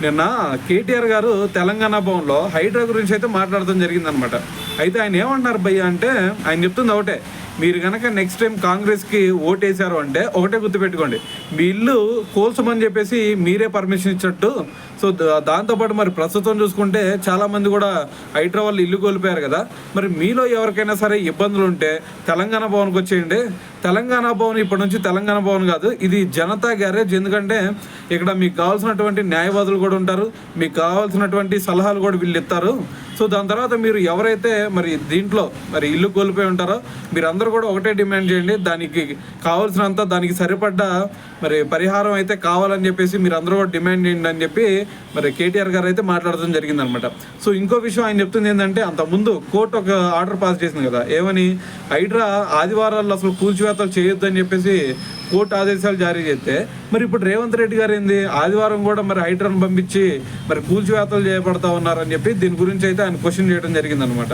నిన్న కేటీఆర్ గారు తెలంగాణ భవన్లో హైడ్రా గురించి అయితే మాట్లాడడం జరిగిందనమాట. అయితే ఆయన ఏమంటున్నారు భయ్య అంటే, ఆయన చెప్తుంది ఒకటే, మీరు కనుక నెక్స్ట్ టైం కాంగ్రెస్కి ఓటేశారు అంటే ఒకటే గుర్తుపెట్టుకోండి, మీ ఇల్లు కోల్చమని చెప్పేసి మీరే పర్మిషన్ ఇచ్చినట్టు. సో దాంతోపాటు మరి ప్రస్తుతం చూసుకుంటే చాలామంది కూడా హైడ్రా వాళ్ళు ఇల్లు కోల్పోయారు కదా, మరి మీలో ఎవరికైనా సరే ఇబ్బందులు ఉంటే తెలంగాణ భవన్కి వచ్చేయండి. తెలంగాణ భవన్ ఇప్పటి నుంచి తెలంగాణ భవన్ కాదు, ఇది జనతా గ్యారేజ్. ఎందుకంటే ఇక్కడ మీకు కావాల్సినటువంటి న్యాయవాదులు కూడా ఉంటారు, మీకు కావాల్సినటువంటి సలహాలు కూడా వీళ్ళు ఇస్తారు. సో దాని తర్వాత మీరు ఎవరైతే మరి దీంట్లో మరి ఇల్లు కోల్పోయి ఉంటారో మీరందరూ కూడా ఒకటే డిమాండ్ చేయండి, దానికి కావాల్సినంత దానికి సరిపడ్డ మరి పరిహారం అయితే కావాలని చెప్పేసి మీరు అందరూ కూడా డిమాండ్ చేయండి అని చెప్పి మరి కేటీఆర్ గారు అయితే మాట్లాడడం జరిగిందనమాట. సో ఇంకో విషయం ఆయన చెప్తుంది ఏంటంటే, అంతకుముందు కోర్టు ఒక ఆర్డర్ పాస్ చేసింది కదా, ఏమని, హైడ్రా ఆదివారాల్లో అసలు కూల్చివేతలు చేయొద్దు అని చెప్పేసి కోర్టు ఆదేశాలు జారీ చేస్తే, మరి ఇప్పుడు రేవంత్ రెడ్డి గారు ఏంది ఆదివారం కూడా మరి హైడ్రాను పంపించి మరి కూల్చివేతలు చేయబడతా ఉన్నారని చెప్పి దీని గురించి అయితే ఆయన క్వశ్చన్ చేయడం జరిగిందనమాట.